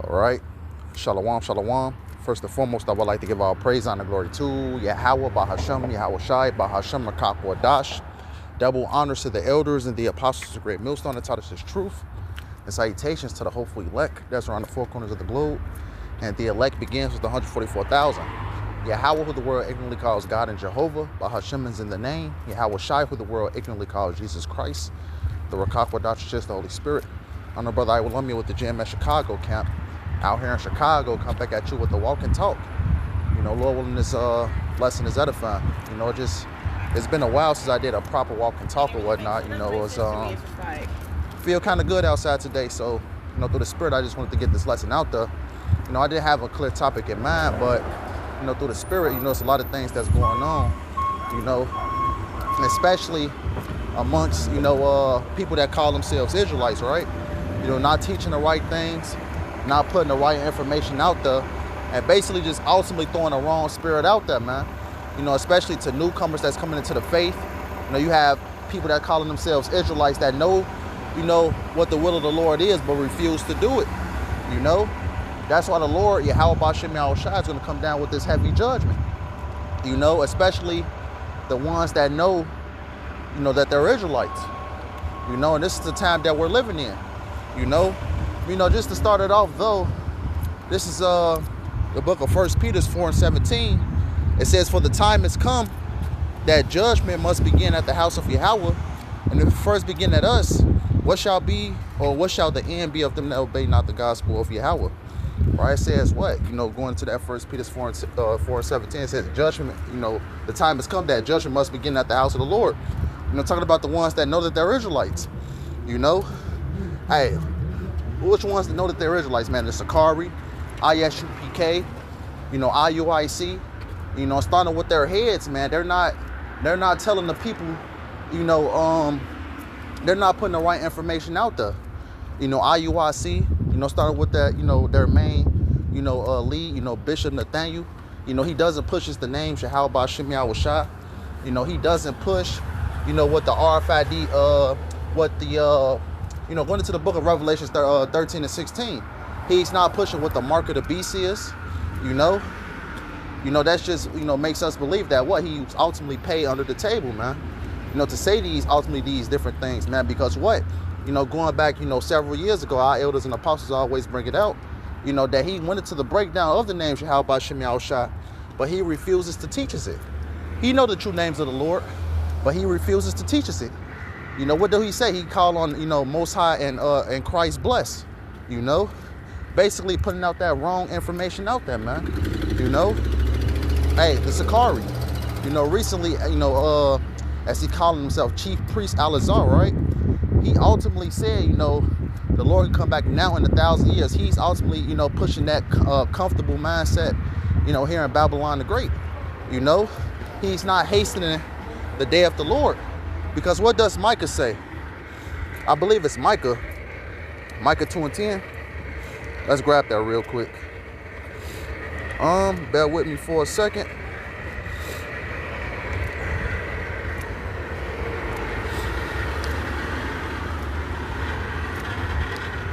All right. Shalom, shalom. First and foremost, I would like to give all praise, honor, glory to YAHAWAH, BAHASHAM, YAHAWASHI, BAHASHAM, YAHAWAH. Double honors to the elders and the apostles of the great millstone that taught us this truth. And salutations to the hopeful elect that's around the four corners of the globe. And the elect begins with the 144,000. YAHAWAH, who the world ignorantly calls God and Jehovah. BAHASHAM is in the name. YAHAWASHI, who the world ignorantly calls Jesus Christ. The YAHAWAH, the Holy Spirit. I'm the brother I will love me with the Jam at Chicago camp. Out here in Chicago, come back at you with the walk and talk. You know, Lord willing, this lesson is edifying. You know, it's been a while since I did a proper walk and talk or whatnot. You know, it was feel kind of good outside today. So, you know, through the Spirit, I just wanted to get this lesson out there. You know, I didn't have a clear topic in mind, but, you know, through the Spirit, you know, it's a lot of things that's going on, you know, especially amongst, you know, people that call themselves Israelites, right? You know, not teaching the right things, not putting the right information out there, and basically just ultimately throwing the wrong spirit out there, man. You know, especially to newcomers that's coming into the faith. You know, you have people that calling themselves Israelites that know, you know, what the will of the Lord is, but refuse to do it. You know, that's why the Lord, YAHAWASHI, is going to come down with this heavy judgment. You know, especially the ones that know, you know, that they're Israelites. You know, and this is the time that we're living in. You know, just to start it off, though, this is the book of 1 Peter 4:17. It says, "For the time has come that judgment must begin at the house of Yahweh, and if it first begin at us, what shall the end be of them that obey not the gospel of Yahweh?" Right? It says what? You know, going to that 1 Peter 4:17, it says judgment. You know, the time has come that judgment must begin at the house of the Lord. You know, talking about the ones that know that they're Israelites. You know. Hey, which ones that know that they're Israelites, man? The Sakari, ISUPK, you know, IUIC, you know, starting with their heads, man. They're not telling the people, you know, they're not putting the right information out there. You know, IUIC, you know, starting with that, you know, their main, you know, lead, you know, Bishop Nathaniel. You know, he doesn't push the name YAHAWASHI. You know, he doesn't push, you know, what the RFID, you know, going into the book of Revelation 13 and 16, he's not pushing what the mark of the beast is, you know. You know, that's just, you know, makes us believe that what he ultimately paid under the table, man. You know, to say these different things, man, because what? You know, going back, you know, several years ago, our elders and apostles always bring it out, you know, that he went into the breakdown of the name YAHAWASHI, but he refuses to teach us it. He know the true names of the Lord, but he refuses to teach us it. You know, what do he say? He called on, you know, Most High and Christ bless, you know, basically putting out that wrong information out there, man. You know, hey, the Sakari, you know, recently, you know, as he called himself Chief Priest Alazar, right? He ultimately said, you know, the Lord can come back now in 1,000 years. He's ultimately, you know, pushing that comfortable mindset, you know, here in Babylon the Great. You know, he's not hastening the day of the Lord. Because what does Micah say? I believe it's Micah 2:10. Let's grab that real quick. Bear with me for a second.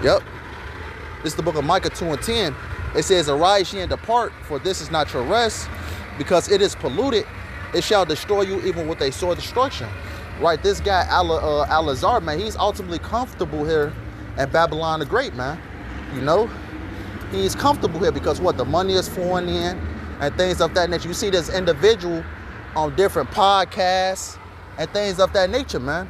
Yep. This is the book of Micah 2:10. It says, "Arise ye and depart, for this is not your rest, because it is polluted. It shall destroy you even with a sore destruction." Right, this guy Alazar, man, he's ultimately comfortable here at Babylon the Great, man. You know, he's comfortable here because what? The money is flowing in and things of that nature. You see this individual on different podcasts and things of that nature, man.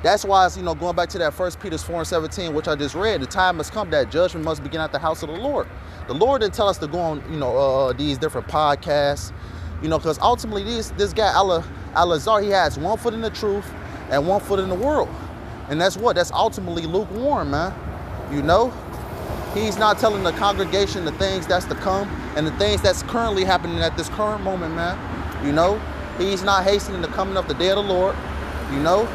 That's why it's, you know, going back to that 1 Peter 4:17, which I just read, the time has come that judgment must begin at the house of the Lord. The Lord didn't tell us to go on, you know, these different podcasts, you know, because ultimately this guy Alazar, he has one foot in the truth and one foot in the world. And that's what? That's ultimately lukewarm, man. You know? He's not telling the congregation the things that's to come and the things that's currently happening at this current moment, man. You know? He's not hastening the coming of the day of the Lord. You know?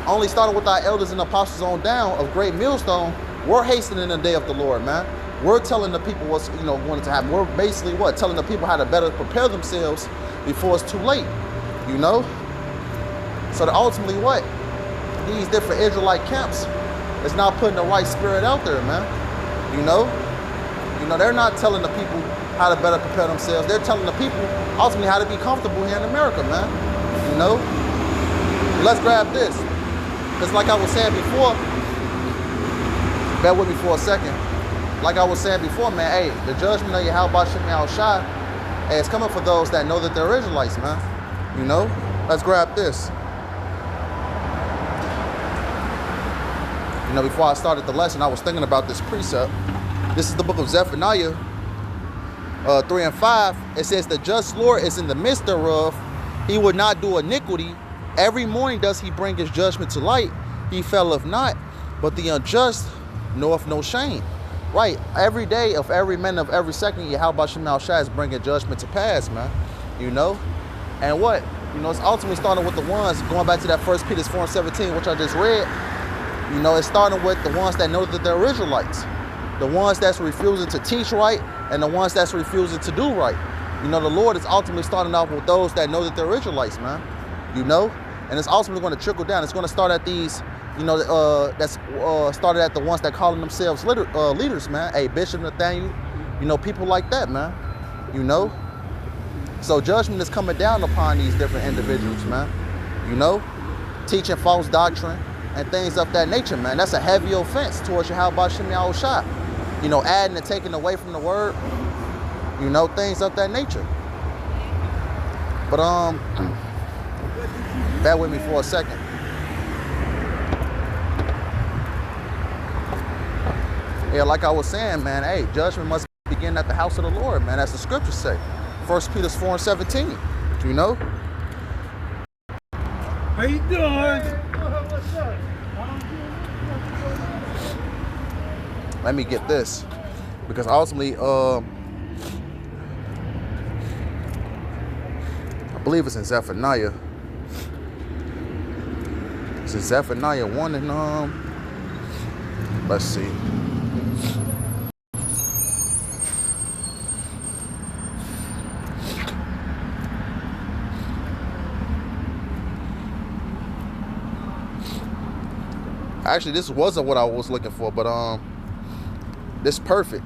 Only starting with our elders and apostles on down of Great Millstone, we're hastening the day of the Lord, man. We're telling the people what's, you know, going to happen. We're basically what? Telling the people how to better prepare themselves before it's too late. You know? So that ultimately what? These different Israelite camps is not putting the right spirit out there, man. You know? You know, they're not telling the people how to better prepare themselves. They're telling the people ultimately how to be comfortable here in America, man. You know? Let's grab this. Because like I was saying before, bear with me for a second. Like I was saying before, man, hey, the judgment of YAHAWASHI, hey, it's coming for those that know that they're Israelites, man. You know? Let's grab this. You know, before I started the lesson, I was thinking about this precept. This is the book of Zephaniah 3 and 5. It says, the just Lord is in the midst thereof. He would not do iniquity. Every morning does he bring his judgment to light. He faileth not, but the unjust knoweth no shame. Right, every day of every minute of every second, YAHAWASHI is bringing judgment to pass, man. You know? And what? You know, it's ultimately starting with the ones, going back to that 1 Peter 4:17, which I just read. You know, it's starting with the ones that know that they're Israelites. The ones that's refusing to teach right, and the ones that's refusing to do right. You know, the Lord is ultimately starting off with those that know that they're Israelites, man. You know? And it's ultimately going to trickle down. It's going to start at these, you know, started at the ones that calling themselves leaders, man. Hey, Bishop Nathaniel, you know, people like that, man. You know? So judgment is coming down upon these different individuals, man. You know? Teaching false doctrine and things of that nature, man. That's a heavy offense towards YAHAWASHI. You know, adding and taking away from the word. You know, things of that nature. But, bear with me for a second. Yeah, like I was saying, man, hey, judgment must begin at the house of the Lord, man. As the scriptures say. 1 Peter 4:17. You know? How you doing? What's up? Let me get this. Because ultimately, I believe it's in Zephaniah. It's in Zephaniah 1 and let's see. Actually, this wasn't what I was looking for, but this is perfect.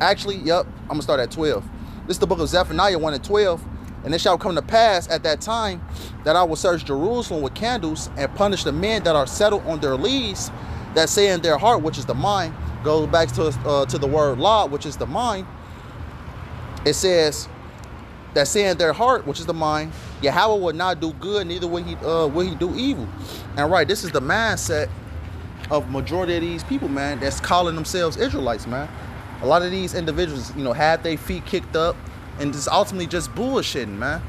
Actually, yep, I'm gonna start at 12. This is the book of Zephaniah 1 and 12. And it shall come to pass at that time that I will search Jerusalem with candles and punish the men that are settled on their lees, that say in their heart, which is the mind. Goes back to the word law, which is the mind. It says that say in their heart, which is the mind, Yahweh will not do good, neither will he do evil. And right, this is the mindset of majority of these people, man, that's calling themselves Israelites, man. A lot of these individuals, you know, have their feet kicked up and just ultimately just bullshitting, man.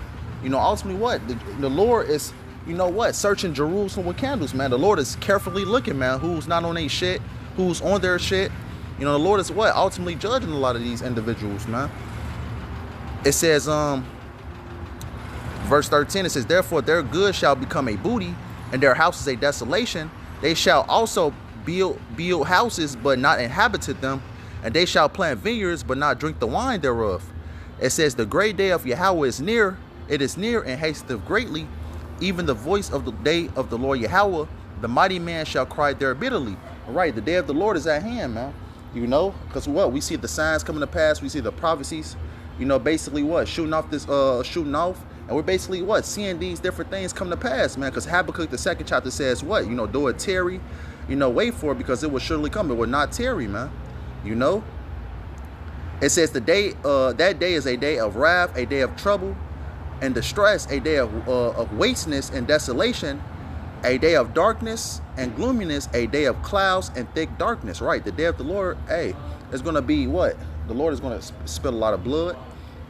You know, ultimately what? The Lord is, you know what, searching Jerusalem with candles, man. The Lord is carefully looking, man, who's not on their shit, who's on their shit. You know, the Lord is what? Ultimately judging a lot of these individuals, man. It says, verse 13, it says, therefore their good shall become a booty, and their houses a desolation. They shall also build houses, but not inhabited them, and they shall plant vineyards, but not drink the wine thereof. It says, the great day of Yahweh is near. It is near and hasteth greatly. Even the voice of the day of the Lord Yahweh, the mighty man shall cry there bitterly. All right, the day of the Lord is at hand, man. You know, because what? We see the signs coming to pass. We see the prophecies, you know, basically what? Shooting off. And we're basically what? Seeing these different things come to pass, man. Because Habakkuk, the 2nd chapter says what? You know, do it tarry. You know, wait for it because it will surely come. It will not tarry, man. You know? It says the day, that day is a day of wrath, a day of trouble and distress, a day of wasteness and desolation, a day of darkness and gloominess, a day of clouds and thick darkness. Right, the day of the Lord, hey, is going to be what? The Lord is going to spill a lot of blood.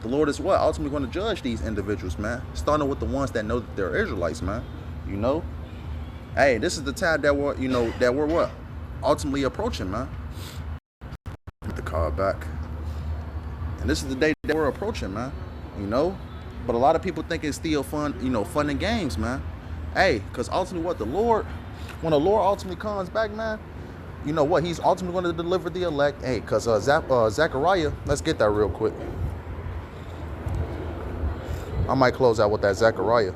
The Lord is what? Ultimately going to judge these individuals, man. Starting with the ones that know that they're Israelites, man. You know? Hey, this is the time that we're, you know, that we're what? Ultimately approaching, man. Get the card back. And this is the day that we're approaching, man. You know? But a lot of people think it's still fun, you know, fun and games, man. Hey, because ultimately what? The Lord, when the Lord ultimately comes back, man, you know what? He's ultimately going to deliver the elect. Hey, because Zechariah, let's get that real quick. I might close out with that Zechariah.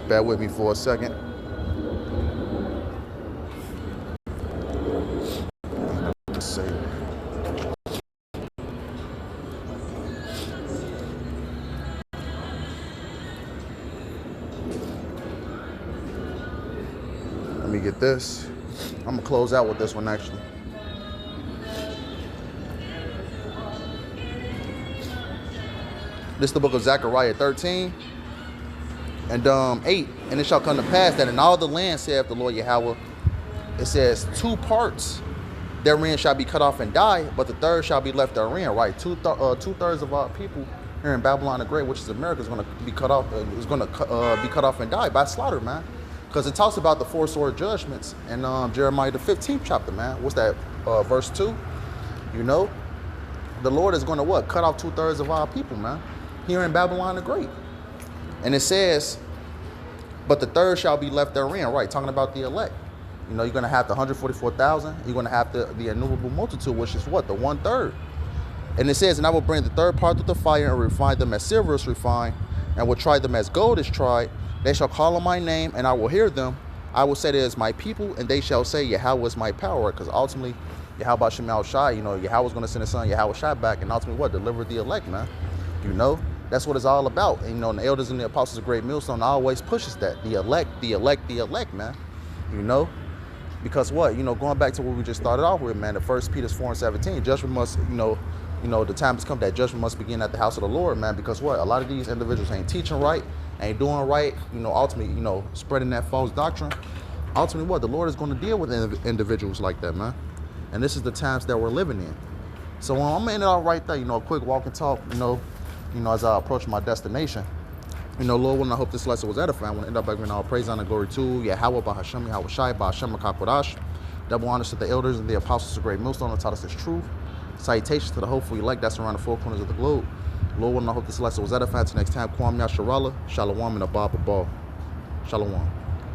Bear with me for a second. Let's see. get this. I'm gonna close out with this one actually. This is the book of Zechariah 13 and 8. And it shall come to pass that in all the land, saith the Lord Yahweh, it says 2 parts therein shall be cut off and die, but the third shall be left therein. Right, two-thirds of our people here in Babylon the Great, which is America, is going to be cut off. Is going to be cut off and die by slaughter, man. Because it talks about the 4 sword judgments in Jeremiah the 15th chapter, man. What's that? Verse 2. You know, the Lord is going to what? Cut off 2/3 of our people, man, here in Babylon the Great. And it says, but the third shall be left therein. Right, talking about the elect. You know, you're going to have the 144,000. You're going to have the innumerable multitude, which is what? The 1/3. And it says, and I will bring the third part through the fire and refine them as silver is refined, and will try them as gold is tried. They shall call on my name, and I will hear them. I will say, it is my people, and they shall say, Yahweh is my power. Because ultimately, YAHAWASHI, you know, Yahweh's going to send his son, YAHAWASHI, back, and ultimately what? Deliver the elect, man. You know, that's what it's all about. And, you know, and the elders and the apostles of Great Millstone always pushes that. The elect, the elect, the elect, man. You know? Because what? You know, going back to what we just started off with, man, the 1 Peter 4:17, judgment must, you know, the time has come that judgment must begin at the house of the Lord, man. Because what? A lot of these individuals ain't teaching right, ain't doing right, you know, ultimately, you know, spreading that false doctrine. Ultimately, what? The Lord is going to deal with individuals like that, man. And this is the times that we're living in. So I'm going to end it off right there, you know, a quick walk and talk, you know, as I approach my destination. You know, Lord willing, I hope this lesson was edifying. I want to end up by giving all praise, honor, glory to YAHAWAH, BAHASHAM, YAHAWASHI, BAHASHAM, YAHAWASHI. Double honors to the elders and the apostles of Great Millstone that taught us this truth. Salutations to the hopeful elect that's around the 4 corners of the globe. Lord willing, I hope this lesson was edifying. Till next time, Kwam Yasharallah, Shalom, and Abba Babal. Shalom.